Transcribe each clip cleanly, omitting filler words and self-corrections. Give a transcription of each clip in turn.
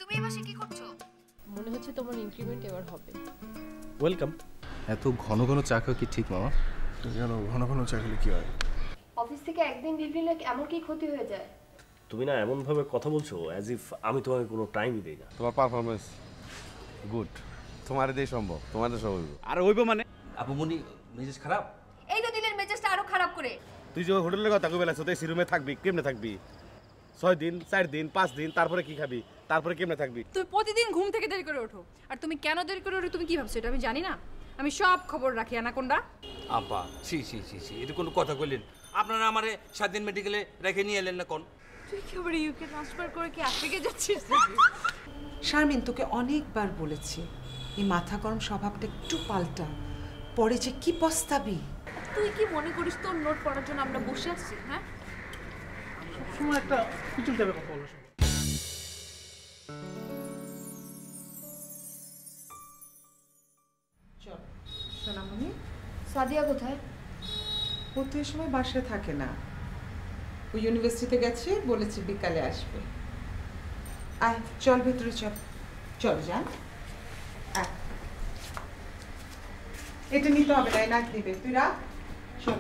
তুমি এই মাসে কি করছো? মনে হচ্ছে তোমার ইনক্রিমেন্ট এবার হবে। ওয়েলকাম। এত ঘন ঘন চা খাও কি ঠিক মামা? কেন ঘন ঘন চা খেলে কি হয়? অফিস থেকে একদিন লিভ নিলে এমন কি ক্ষতি হয়ে যায়? তুমি না এমনভাবে কথা বলছো অ্যাজ ইফ আমি তোমাকে কোনো টাইমই দিই না। তোমার পারফরমেন্স গুড, তোমার দিয়ে সম্ভব, তোমাদের সব হইব। আর হইব মানে আপুমনি মেজাজ খারাপ? এই তো দিলের মেজাজটা আরো খারাপ করে। তুই যে হোটেলের কথা কইবে লাগছ, তুই রুমে থাকবি, কেমনে থাকবি? 6 দিন 4 দিন 5 দিন, তারপরে কি খাবি? তারপরে কেমনে থাকবি? তুমি প্রতিদিন ঘুম থেকে দেরি করে ওঠো, আর তুমি কেন দেরি করে ওঠো তুমি কি ভাবছো এটা আমি জানি না? আমি সব খবর রাখি অ্যানাকোন্ডা। আপা সি সি সি সি, এটা কোনো কথা কইলেন? আপনারা আমারে 7 দিন মেডিকেলে রেখে নিয়ে এলেন না কোন? তুই কি আবার ইউকে ট্রান্সফার করে কি আফ্রিকা যাচ্ছিস? শারমিন, তোকে অনেকবার বলেছি এই মাথা গরম স্বভাবটা একটু পাল্টা, পরে যে কি পস্তাবি। তুই কি মনে করিস তোর নোট পড়ার জন্য আমরা বসে আছি? হ্যাঁ, সময় একটা পিছন যাবে কথা বলো। চল সোনামণি, সাদিয়া কোথায়? ও তো এই সময় বাসায় থাকে না, ও ইউনিভার্সিটিতে গেছে, বলেছে বিকালে আসবে। আয় চল ভেতরে চল, চল যা। এটা নিতে হবে না, নাক দিবে, তুই রাখ। চল।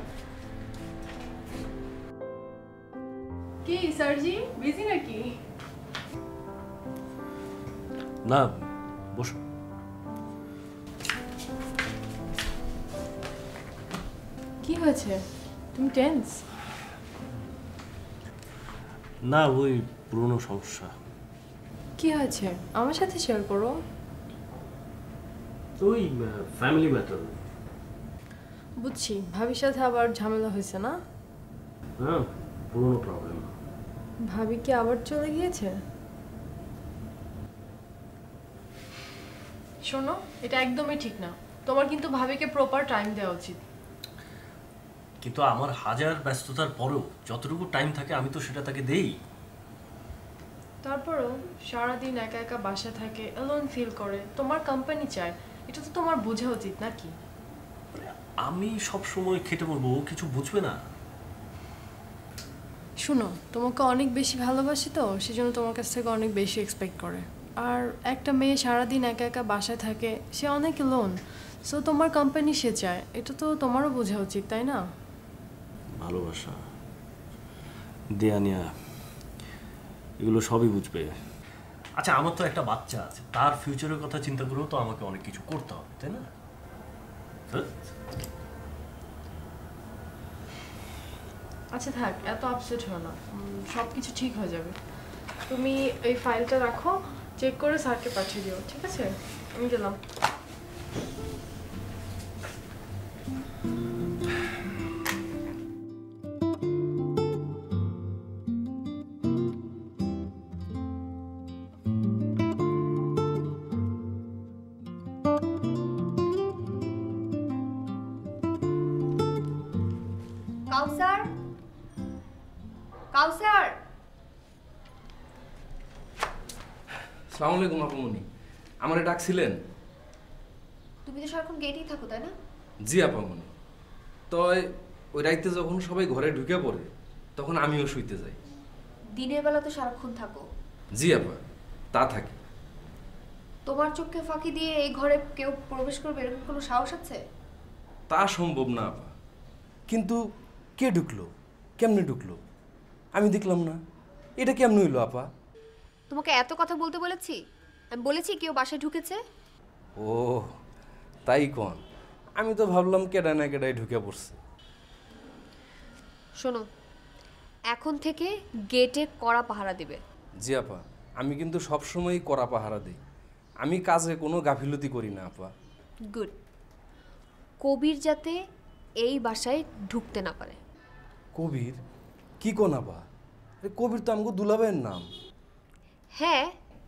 কি স্যারজি বিজি নাকি? না, বসো। কি হয়েছে? তুমি টেন্স? না, ওই পুরনো সমস্যা। কি হয়েছে আমার সাথে শেয়ার করো। ওই ফ্যামিলি ম্যাটার। বুঝছি, ভাবির সাথে আবার ঝামেলা হয়েছে না? হ্যাঁ, পুরনো প্রবলেম। ভাবি কি আবার চলে গিয়েছে? শোনো, এটা একদমই ঠিক না। তোমার কিন্তু ভাবিকে প্রপার টাইম দেওয়া উচিত। কিন্তু আমার হাজার ব্যস্ততার পরেও যতটুকু টাইম থাকে আমি তো সেটা তাকে দেই। তারপরও সারাদিন একা একা বাসা থাকে, অ্যালোন ফিল করে, তোমার কোম্পানি চায়, এটা তো তোমার বোঝা উচিত নাকি? আমি সব সময় খেটে বলবো, ও কিছু বুঝবে না। শোনো, তোমাকে অনেক বেশি ভালোবাসি তো সেজন্য তোমার কাছ থেকে অনেক বেশি এক্সপেক্ট করে। আর একটা মেয়ে সারাদিন একা একা বাসায় থাকে, সে অনেক লোন, সো তোমার কোম্পানি সে চায়, এটা তো তোমারও বোঝা উচিত, তাই না? ভালোবাসা, দেয়া নেয়া, এগুলো সবই বুঝবে। আচ্ছা, আমার তো একটা বাচ্চা আছে, তার ফিউচারের কথা চিন্তা করেও তো আমাকে অনেক কিছু করতে হবে, তাই না? আচ্ছা থাক, এত আপসেট হও না, সব কিছু ঠিক হয়ে যাবে। তুমি এই ফাইলটা রাখো, চেক করে স্যারকে পাঠিয়ে দিও, ঠিক আছে? আমি গেলাম। কাউসার, কাউসার। আসসালামু আলাইকুম আপামনি, আমারে ডাকছিলেন? তুমি তো সারাক্ষণ গেটেই থাকো, তাই না? জি আপামনি, তো ওই রাইতে যখন সবাই ঘরে ঢুকে পড়ে তখন আমিও শুইতে যাই। দিনের বেলা তো সারাক্ষণ থাকো। জি আপা, তা থাকি। তোমার চোখকে ফাঁকি দিয়ে এই ঘরে কেউ প্রবেশ করবে এরকম কোনো সাহস আছে? তা সম্ভব না আপা। কিন্তু কে ঢুকলো, কেমনে ঢুকলো আমি দেখলাম না, এটা কেমনে হইলো আপা? তোমাকে এত কথা বলতে বলেছি? আমি বলেছি কেউ বাসায় ঢুকেছে? ও তাই কোন, আমি তো ভাবলাম কেডায় না কেডায় ঢুকে পড়ছে। শোনো, এখন থেকে গেটে কড়া পাহারা দিবে। জি আপা, আমি কিন্তু সবসময়ই কড়া পাহারা দিই, আমি কাজে কোনো গাফিলতি করি না আপা। গুড। কবির যাতে এই বাসায় ঢুকতে না পারে। কবির? কি কোন আপা? কবির তো আমাকে দুলাভাইয়ের নাম। হ্যাঁ,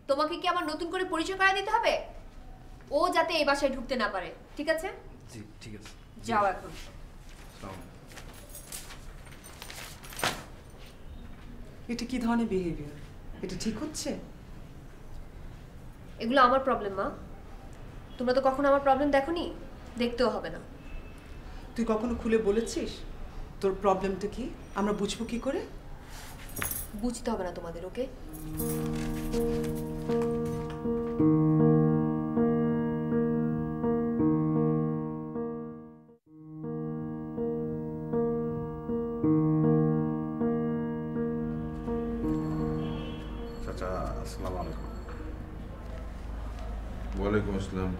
তোমাকে কি আমার নতুন করে পরিচয় করা দিতে হবে? ও যাতে এই বাসায় ঢুকতে না পারে, ঠিক আছে? জি ঠিক আছে, যাও এখন। এটা কি ধরনের বিহেভিয়ার? এটা ঠিক হচ্ছে? এগুলো আমার প্রবলেম মা, তোমরা তো কখনো আমার প্রবলেম দেখোনি, দেখতেও হবে না। তুই কখনো খুলে বলেছিস তোর প্রবলেমটা কি? আমরা বুঝবো কি করে? বুঝতে হবে না তোমাদের, ওকে? আসসালামু আলাইকুম। ওয়ালাইকুম আসসালাম।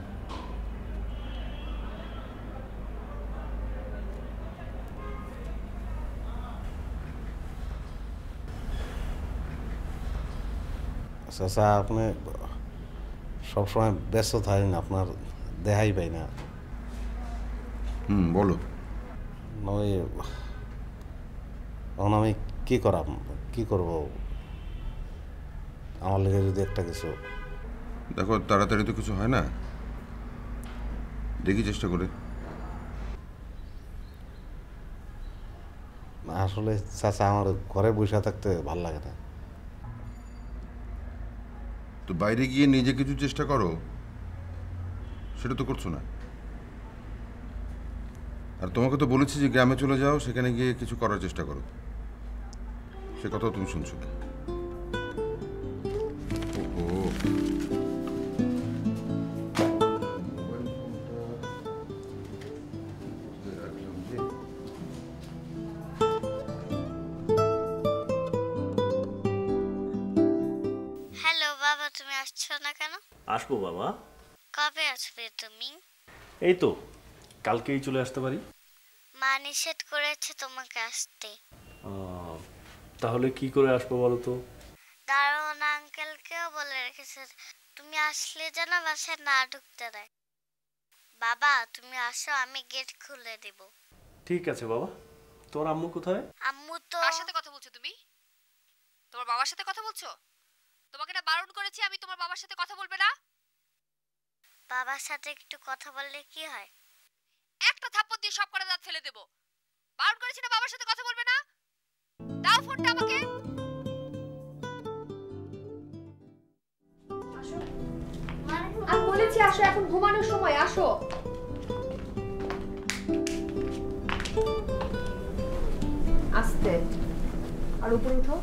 চাচা আপনি সবসময় ব্যস্ত থাকেন, আপনার দেখাই পাই না। বলো। ওই এখন আমি কি করব, আমার লেগে যদি একটা কিছু। দেখো তাড়াতাড়ি তো কিছু হয় না, দেখি চেষ্টা করে। আসলে চাচা আমার ঘরে বসে থাকতে ভাল লাগে না। তো বাইরে গিয়ে নিজে কিছু চেষ্টা করো, সেটা তো করছো না। আর তোমাকে তো বলেছি যে গ্রামে চলে যাও, সেখানে গিয়ে কিছু করার চেষ্টা করো, সে কথাও তুমি শুনছো না। ওহো, হ্যালো বাবা, তুমি আসছো না কেন? আসবো বাবা। কবে আসবে তুমি? এই তো কালকেই চলে আসতে পারি। মা নিষেধ করেছে তোমাকে আসতে। তাহলে কি করে আসবো বলো তো? দারোয়ান আঙ্কেলকেও বলে রেখেছে তুমি আসলে যেন বাসায় না ঢুকতে দেয়। বাবা তুমি আসো, আমি গেট খুলে দিব। ঠিক আছে বাবা। তোর আম্মু কোথায়? আম্মু তো কার সাথে কথা বলছো তুমি? তোমার বাবার সাথে কথা বলছো? তোমাকে না বারণ করেছি আমি তোমার বাবার সাথে কথা বলবে না? বাবার সাথে একটু কথা বললে কি হয়? একটা থাপ্পড় দিয়ে সব কটা দাঁত ফেলে দেব। বারণ করেছি না বাবার সাথে কথা বলবে না? দাও ফোনটা আমাকে। আসো, আমি বলেছি আসো, এখন ঘুমানোর সময়, আসো। আস্তে, আর উপরে উঠো।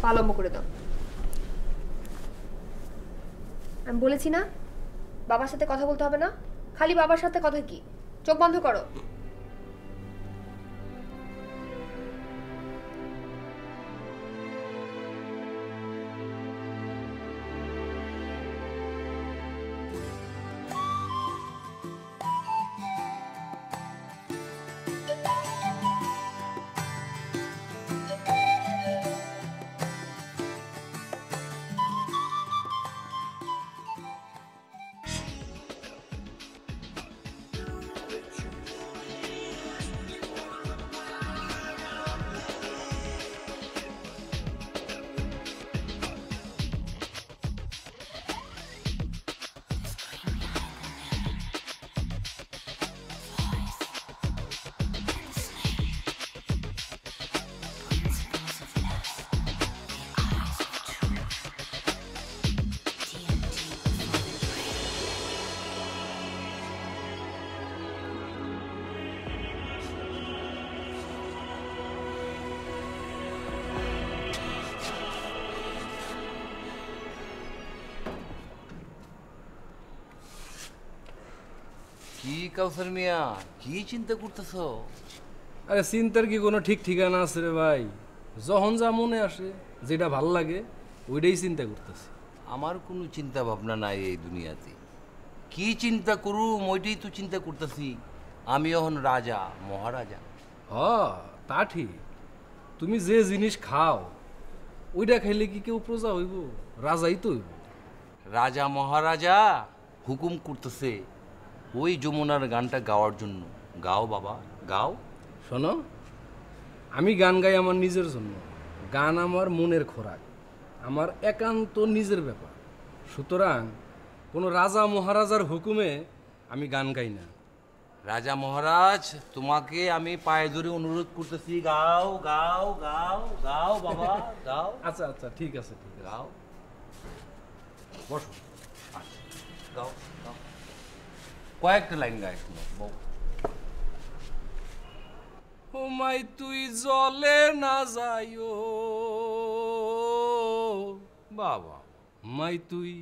পা লম্বা করে দাও। আমি বলেছি না বাবার সাথে কথা বলতে হবে না? খালি বাবার সাথে কথা কি? চোখ বন্ধ করো। কি কাউসার মিয়া, কি চিন্তা করতেছো? আরে চিন্তার কি কোনো ঠিক ঠিকানা আছে রে ভাই? যখন যা মনে আসে, যেটা ভাল লাগে ওইটাই চিন্তা করতেছি। আমার কোনো চিন্তা ভাবনা নাই এই দুনিয়াতে। কি চিন্তা করুম ওইটাই তো চিন্তা করতেছি। আমি এখন রাজা মহারাজা। হ, তা ঠিক। তুমি যে জিনিস খাও ওইটা খাইলে কি কেউ প্রজা হইব? রাজাই তো হইব। রাজা মহারাজা হুকুম করতেছে ওই যমুনার গানটা গাওয়ার জন্য। গাও বাবা গাও। শোনো, আমি গান গাই আমার নিজের জন্য। গান আমার মনের খোরাক, আমার একান্ত নিজের ব্যাপার। সুতরাং কোনো রাজা মহারাজার হুকুমে আমি গান গাই না। রাজা মহারাজ তোমাকে আমি পায়ে ধরে অনুরোধ করতেছি, গাও গাও গাও গাও বাবা গাও। আচ্ছা আচ্ছা, ঠিক আছে, ঠিক আছে, গাও। বসো, আচ্ছা, গাও গাও। কয়েকটা লাইন গাই শোনো বউ। ও মাই তুই জলে না যাইও বাবা, মাই তুই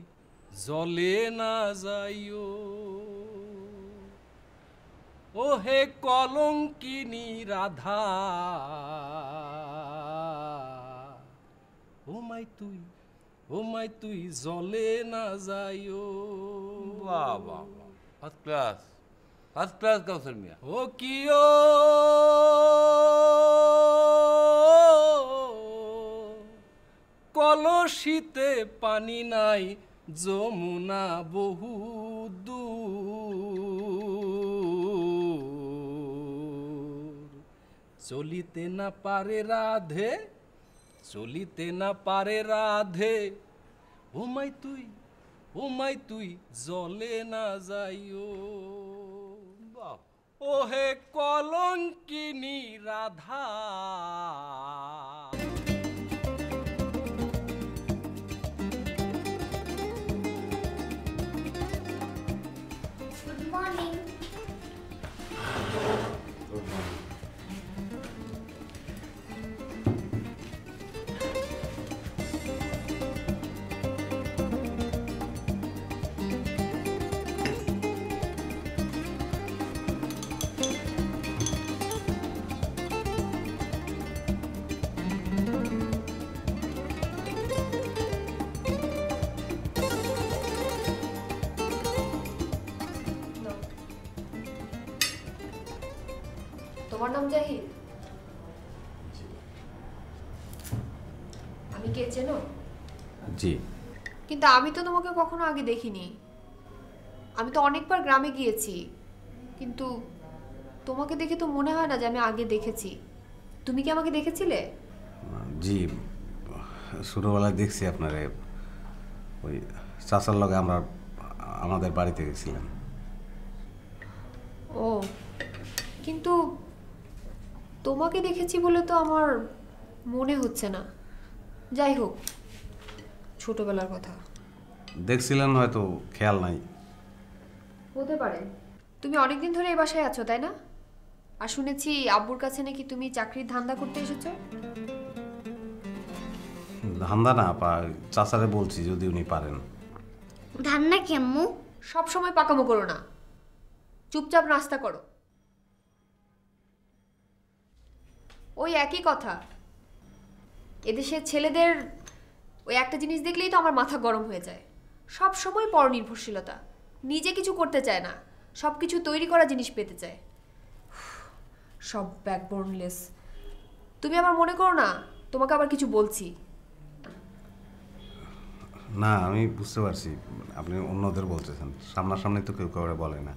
জলে না যাইও, ও হে কলঙ্কিনী রাধা, ও মাই তুই জলে না যাইও। বাহ বাহ বাহ, ফার্স্ট ক্লাস কাউসার মিয়া। ও কিও কলসিতে পানি নাই, যমুনা বহু দূর। চলিতে না পারে রাধে, চলিতে না পারে রাধে, ও মাই তুই জলে না যাইও। ও হে কলঙ্কিনী রাধা। Good morning. তোমার নাম জাহিদ? আমি কে চেনো? জি। কিন্তু আমি তো তোমাকে কখনো আগে দেখিনি। আমি তো অনেকবার গ্রামে গিয়েছি, কিন্তু তোমাকে দেখে তো মনে হয় না যে আমি আগে দেখেছি। তুমি কি আমাকে দেখেছিলে? জি, ছোটোবেলায় দেখছি আপনারে, ওই চাচার লগে আমরা আমাদের বাড়িতে গেছিলাম। ও, কিন্তু তোমাকে দেখেছি বলে তো আমার মনে হচ্ছে না। যাই হোক, ছোটবেলার কথা। দেখছিলেন হয়তো, খেয়াল নাই। হতে পারে। তুমি অনেকদিন ধরে এই বাসায় আছো, তাই না? আর শুনেছি আব্বুর কাছে নাকি তুমি চাকরির ধান্দা করতে এসেছো। ধান্দা না পা, চাচারে বলছি যদি উনি পারেন। ধান্না কি আম্মু? সব সময় পাকামো করো না, চুপচাপ নাস্তা করো। ওই একই কথা। এদেশের ছেলেদের ওই একটা জিনিস দেখলেই তো আমার মাথা গরম হয়ে যায়। সব সময় পরনির্ভরশীলতা, নিজে কিছু করতে চায় না, সব কিছু তৈরি করা জিনিস পেতে চায়। সব ব্যাকবোনলেস। তুমি আবার মনে করো না তোমাকে আবার কিছু বলছি। না, আমি বুঝতে পারছি আপনি অন্যদের বলতেছেন, সামনাসামনি তো কেউ কাউরে বলে না।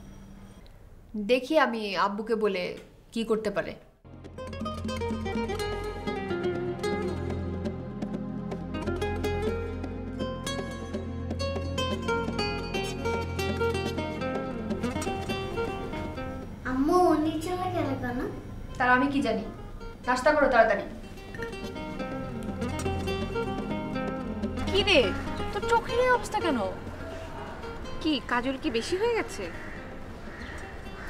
দেখি আমি আব্বুকে বলে কি করতে পারে। আম্মু নিচে লাগে কেন? তার আমি কি জানি। নাস্তা করো তাড়াতাড়ি। কি রে, তোর চোখের এই অবস্থা কেন? কি কাজল কি বেশি হয়ে গেছে?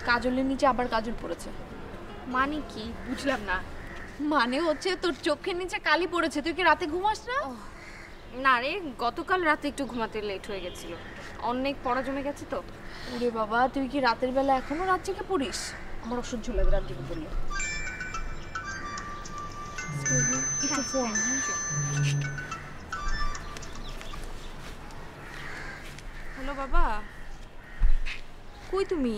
কাজলের নিচে আবার কাজল পড়েছে। মানে কি বুঝলাম না। মানে হচ্ছে তোর চোখের নিচে কালি পড়েছে। তুই কি রাতে ঘুমাস না? না রে, গতকাল রাতে একটু ঘুমাতে লেট হয়ে গেছিল, অনেক পড়া জমে গেছে তো। ওরে বাবা, তুই কি রাতের বেলা এখনো রাত জেগে পড়িস? আমার অসহ্য লাগে রাত জেগে পড়লে। একটু ফোন। হ্যালো বাবা, কই তুমি?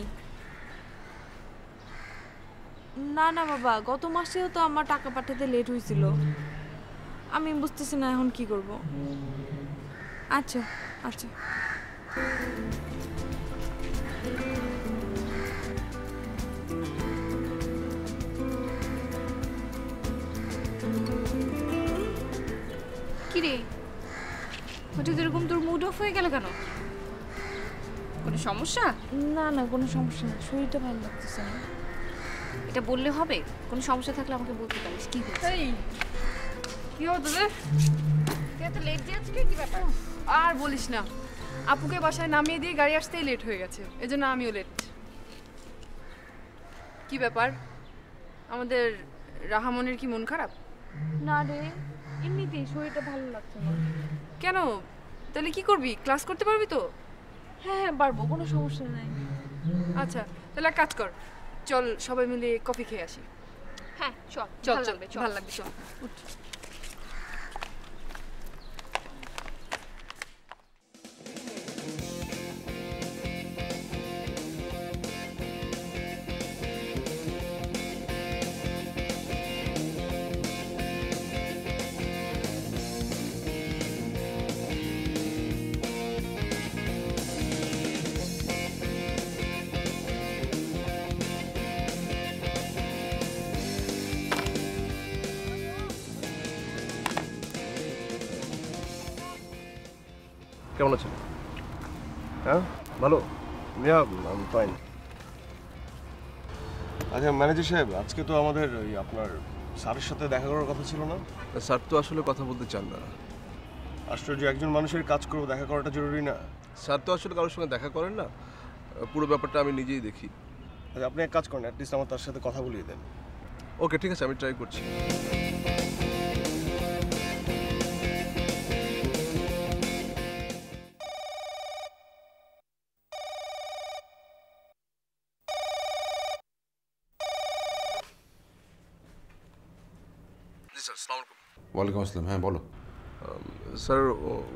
না না বাবা, গত মাসেও তো আমার টাকা পাঠাতে লেট হয়েছিল। আমি বুঝতেছি না এখন কি করব। আচ্ছা আচ্ছা। কিরে, হঠাৎ এরকম তোর মুড অফ হয়ে গেল কেন? কোনো সমস্যা? না না, কোনো সমস্যা না, শরীরটা ভালো লাগতেছে না। এটা বললে হবে? কোনো সমস্যা থাকলে আমাকে বলতে পারিস। কি হচ্ছে? কি হলো তোদের? তুই এত লেট দিয়ে আজকে কি ব্যাপার? আর বলিস না, আপুকে বাসায় নামিয়ে দিয়ে গাড়ি আসতেই লেট হয়ে গেছে, এজন্য আমিও লেট। কি ব্যাপার, আমাদের রাহামনের কি মন খারাপ? না রে, এমনিতেই শরীরটা ভালো লাগছে না। কেন? তাহলে কি করবি? ক্লাস করতে পারবি তো? হ্যাঁ হ্যাঁ পারবো, কোনো সমস্যা নাই। আচ্ছা তাহলে এক কাজ কর, চল সবাই মিলে কফি খেয়ে আসি। হ্যাঁ চল চল ভালো চল লাগবে, চল। ভালো লাগবে চল উঠ। কেমন আছেন? হ্যাঁ ভালো। আমি ফাইন। আচ্ছা ম্যানেজার সাহেব, আজকে তো আমাদের ওই আপনার স্যারের সাথে দেখা করার কথা ছিল না? স্যার তো আসলে কথা বলতে চান না। আশ্চর্য, একজন মানুষের কাজ করবো, দেখা করাটা জরুরি না? স্যার তো আসলে কারোর সঙ্গে দেখা করেন না, পুরো ব্যাপারটা আমি নিজেই দেখি। আচ্ছা আপনি এক কাজ করেন, অ্যাটলিস্ট আমার তার সাথে কথা বলিয়ে দেন। ওকে ঠিক আছে, আমি ট্রাই করছি। ওয়ালাইকুম আসসালাম। হ্যাঁ বলো। স্যার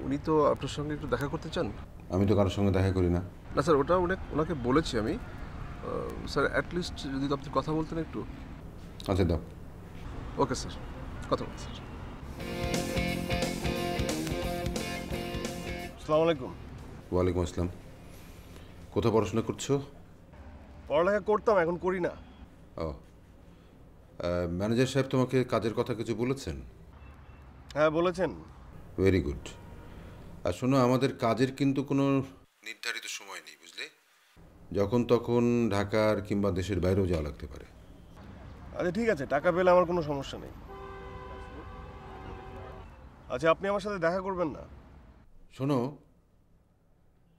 উনি তো আপনার সঙ্গে একটু দেখা করতে চান। আমি তো কারোর সঙ্গে দেখা করি না। না স্যার, ওটা ওনাকে বলেছি আমি। স্যার অ্যাটলিস্ট যদি আপনি কথা বলতেন একটু। আচ্ছা দাও। ওকে স্যার, কথা বলুন স্যার। আসসালামু আলাইকুম। ওয়ালাইকুম আসসালাম। কোথায় পড়াশোনা করছো? পড়ালেখা করতাম, এখন করি না। ও, ম্যানেজার সাহেব তোমাকে কাজের কথা কিছু বলেছেন? হ্যাঁ বলেছেন। Very good. আর শোনো, আমাদের কাজের কিন্তু কোনো নির্ধারিত সময় নেই, বুঝলে? যখন তখন ঢাকার কিংবা দেশের বাইরেও যাওয়া লাগতে পারে। আচ্ছা ঠিক আছে, টাকা পেলে আমার কোনো সমস্যা নেই। আচ্ছা আপনি আমার সাথে দেখা করবেন না? শোনো,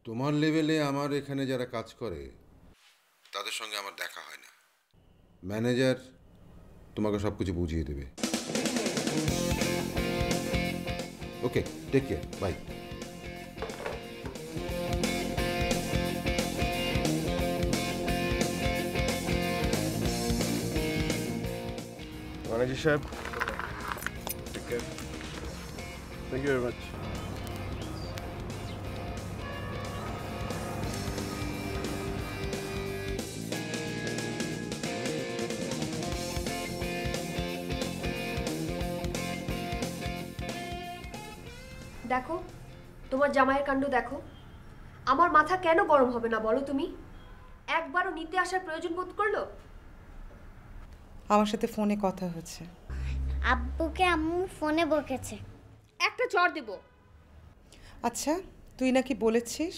তোমার লেভেলে আমার এখানে যারা কাজ করে তাদের সঙ্গে আমার দেখা হয় না। ম্যানেজার তোমাকে সব কিছু বুঝিয়ে দেবে। Okay, take care, bye. Manager সাহেব, take care. Thank you very much. দেখো তোমার জামাইয়ের কাণ্ড দেখো। আমার মাথা কেন গরম হবে না বলো তুমি? একবারও নিতে আসার প্রয়োজন বোধ করলো? আমার সাথে ফোনে কথা হচ্ছে। আব্বুকে আম্মু ফোনে বকেছে। একটা চড় দেব। আচ্ছা, তুই নাকি বলেছিস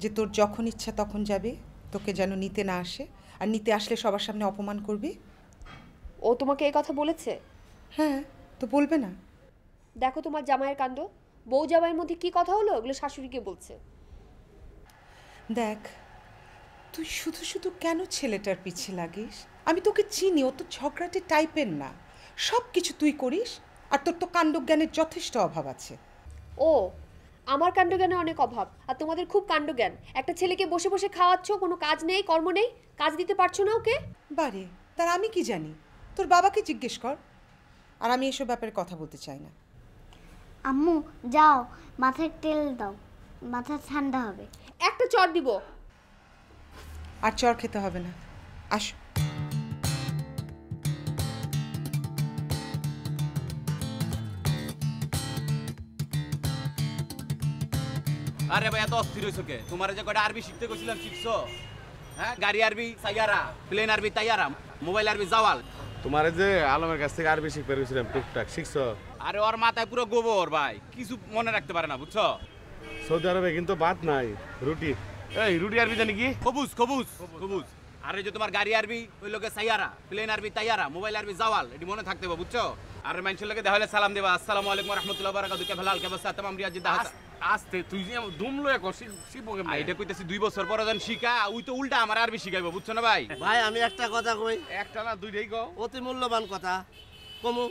যে তোর যখন ইচ্ছা তখন যাবে, তোকে যেন নিতে না আসে, আর নিতে আসলে সবার সামনে অপমান করবি। ও তোমাকে এই কথা বলেছে? হ্যাঁ, তো বলবে না? দেখো তোমার জামাইয়ের কাণ্ড। বউ জামাইয়ের মধ্যে কি কথা হলো ওগুলো শাশুড়িকে বলছে। দেখ, তুই শুধু শুধু কেন ছেলেটার পিছে লাগিস? আমি তোকে চিনি, ও তো ঝগড়াটে টাইপের না। সব কিছু তুই করিস, আর তোর তো কাণ্ডজ্ঞানের যথেষ্ট অভাব আছে। ও, আমার কাণ্ডজ্ঞানে অনেক অভাব, আর তোমাদের খুব কাণ্ডজ্ঞান। একটা ছেলেকে বসে বসে খাওয়াচ্ছ, কোনো কাজ নেই, কর্ম নেই, কাজ দিতে পারছো না ওকে। বারে, তার আমি কি জানি? তোর বাবাকে জিজ্ঞেস কর। আর আমি এসব ব্যাপারে কথা বলতে চাই না। আম্মু যাও, মাথায় তেল দাও, মাথা ঠান্ডা হবে। একটা চড় দিব। আর চড় খেতে হবে না, আসো। আরে ভাই এত অস্থির হইছো কে? তোমার যে কয়টা আরবি শিখতে কইছিলাম শিখছো? হ্যাঁ, গাড়ি আরবি সাইয়ারা, প্লেন আরবি তাইয়ারা, মোবাইল আরবি জাওয়াল। তোমার যে আলমের কাছ থেকে আরবি শিখতে পেরেছিলাম টুকটাক, শিখছো? আরে ওর মাথায় পুরো গোবর ভাই, কিছু মনে রাখতে পারে না, বুঝছো? সৌদি আরবে কিন্তু ভাত নাই, রুটি। এই রুটি আরবি জানি কি? খবুজ খবুজ খবুজ। আরে যে তোমার গাড়ি আরবি ওই লোকে সাইয়ারা, প্লেন আরবি তাইয়ারা, মোবাইল আরবি জাওয়াল, এটি মনে থাকতে হবে, বুঝছো? আর মানুষের লোকে দেখা হলে সালাম দেবা, আসসালামু আলাইকুম ওয়া রাহমাতুল্লাহি ওয়া বারাকাতুহু, কে ভালো কেমন আছেন? তামাম রিয়াজ জিদ্দাহ। আস্তে তুই যে দুমলো এখন শিখবো কেমনে? এইটা কইতাছি 2 বছর পরে যখন শিখা, ওই তো উল্টা আমার আরবি শিখাইবো, বুঝছো না ভাই? ভাই আমি একটা কথা কই। একটা না দুইটাই কও। অতি মূল্যবান কথা কমু।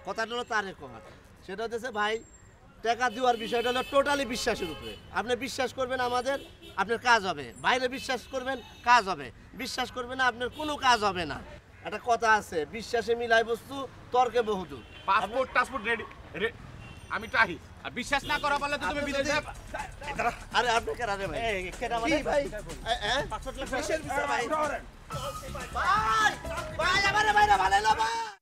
কথাটা হলো তার কথা, সেটা হচ্ছে ভাই টাকা দেওয়ার বিষয়টা হলো টোটালি বিশ্বাসের উপরে। আপনি বিশ্বাস করবেন আমাদের আপনার কাজ হবে। বাইরে বিশ্বাস করবেন, কাজ হবে। বিশ্বাস করবেন না, আপনার কোনো কাজ হবে না। একটা কথা আছে, বিশ্বাসে মিলাই বস্তু, তর্কে বহুদূর। Passport ready. আমি টাহি। আর বিশ্বাস না করা পারলে তো তুমি বিদেশে আরে আপনি কেন রে ভাই? এই কেন মানে ভাই? পাসপোর্ট লাগবে। ভাই, ভাই আমারে বাইরে ভালো না ভাই।